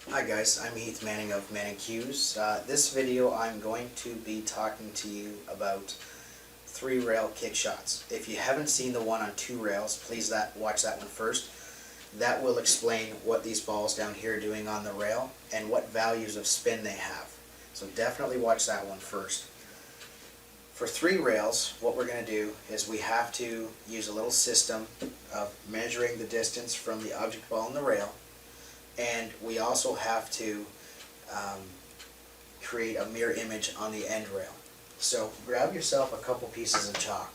Hi guys, I'm Heath Manning of Manning Cues. This video I'm going to be talking to you about 3-rail kick shots. If you haven't seen the one on 2 rails, please watch that one first. That will explain what these balls down here are doing on the rail and what values of spin they have. So definitely watch that one first. For 3 rails, what we're going to do is we have to use a little system of measuring the distance from the object ball and the rail. And we also have to create a mirror image on the end rail. So grab yourself a couple pieces of chalk.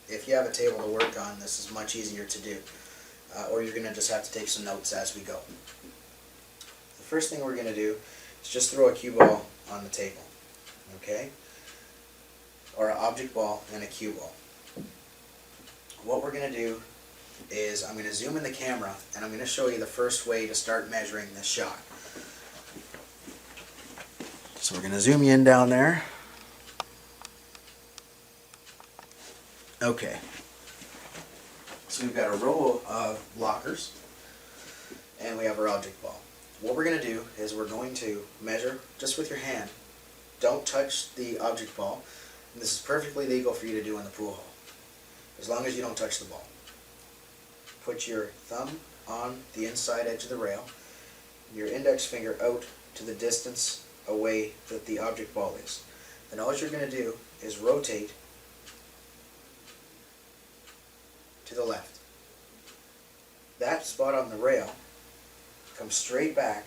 If you have a table to work on, this is much easier to do. Or you're going to just have to take some notes as we go. The first thing we're going to do is just throw a cue ball on the table. Okay? Or an object ball and a cue ball. What we're going to do is I'm going to zoom in the camera and I'm going to show you the first way to start measuring this shot. So we're going to zoom you in down there. Okay. So we've got a row of lockers and we have our object ball. What we're going to do is we're going to measure just with your hand. Don't touch the object ball. And this is perfectly legal for you to do in the pool hall, as long as you don't touch the ball. Put your thumb on the inside edge of the rail, your index finger out to the distance away that the object ball is. Then all you're going to do is rotate to the left. That spot on the rail, come straight back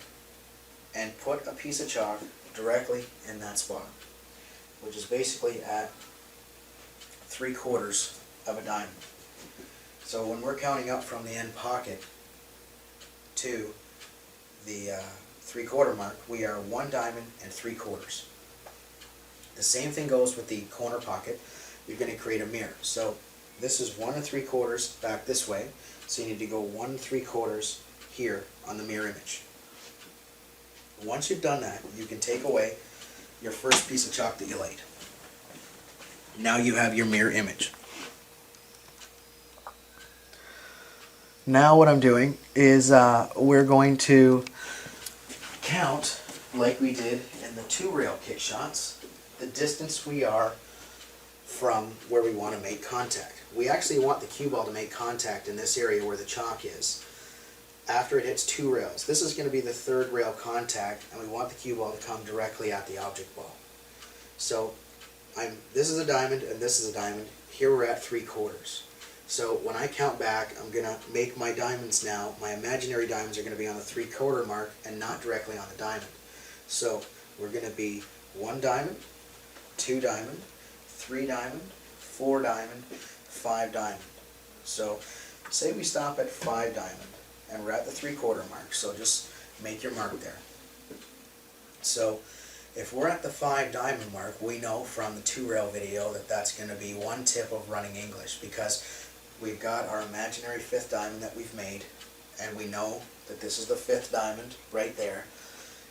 and put a piece of chalk directly in that spot, which is basically at 3/4 of a diamond. So when we're counting up from the end pocket to the 3/4 mark, we are 1 diamond and 3/4. The same thing goes with the corner pocket. You're going to create a mirror. So this is 1 3/4 back this way. So you need to go 1 3/4 here on the mirror image. Once you've done that, you can take away your first piece of chalk that you laid. Now you have your mirror image. Now what I'm doing is we're going to count, like we did in the 2-rail kick shots, the distance we are from where we want to make contact. We actually want the cue ball to make contact in this area where the chalk is after it hits 2 rails. This is going to be the 3rd rail contact, and we want the cue ball to come directly at the object ball. So this is a diamond and this is a diamond. Here we're at 3/4. So when I count back, I'm going to make my diamonds now. My imaginary diamonds are going to be on the 3/4 mark and not directly on the diamond. So we're going to be 1 diamond, 2 diamond, 3 diamond, 4 diamond, 5 diamond. So say we stop at 5 diamond and we're at the 3/4 mark. So just make your mark there. So if we're at the 5 diamond mark, we know from the 2-rail video that that's going to be 1 tip of running English, because we've got our imaginary 5th diamond that we've made, and we know that this is the 5th diamond right there,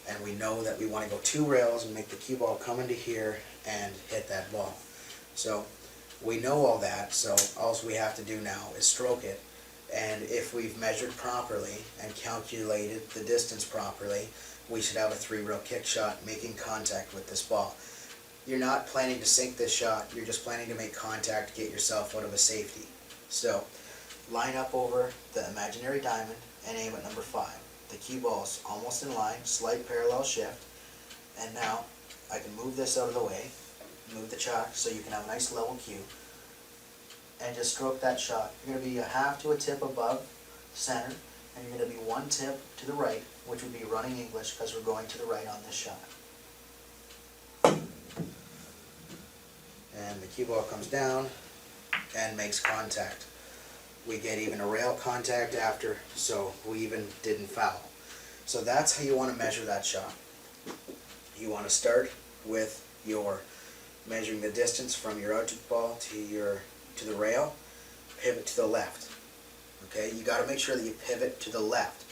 and we know that we want to go 2 rails and make the cue ball come into here and hit that ball. So we know all that, so all we have to do now is stroke it, and if we've measured properly and calculated the distance properly, we should have a 3-rail kick shot making contact with this ball. You're not planning to sink this shot, you're just planning to make contact to get yourself out of a safety. So line up over the imaginary diamond and aim at number 5. The cue ball is almost in line, slight parallel shift, and now I can move this out of the way, move the chalk so you can have a nice level cue, and just stroke that shot. You're going to be a half to a tip above center, and you're going to be 1 tip to the right, which would be running English because we're going to the right on this shot. And the cue ball comes down and makes contact. We get even a rail contact after, so we even didn't foul. So that's how you want to measure that shot. You want to start with your measuring the distance from your object ball to the rail, pivot to the left. Okay, you got to make sure that you pivot to the left.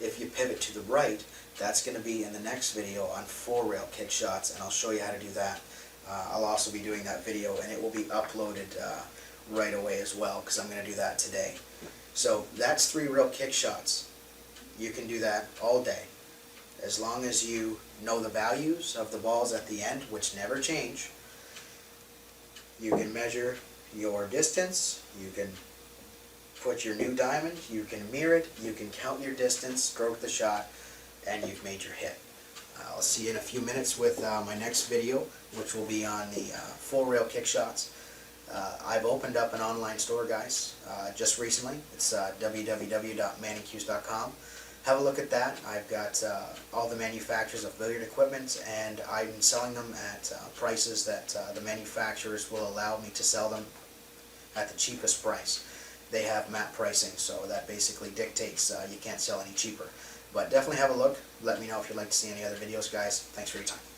If you pivot to the right, that's going to be in the next video on 4-rail kick shots, and I'll show you how to do that. I'll also be doing that video, and it will be uploaded right away as well, because I'm going to do that today. So that's 3 real kick shots. You can do that all day. as long as you know the values of the balls at the end, which never change, you can measure your distance, you can put your new diamond, you can mirror it, you can count your distance, stroke the shot, and you've made your hit. I'll see you in a few minutes with my next video, which will be on the full rail kick shots. I've opened up an online store, guys, just recently. It's www.manningcuse.com. Have a look at that. I've got all the manufacturers of billiard equipment, and I'm selling them at prices that the manufacturers will allow me to sell them at the cheapest price. They have MAP pricing, so that basically dictates you can't sell any cheaper. But definitely have a look. Let me know if you'd like to see any other videos, guys. Thanks for your time.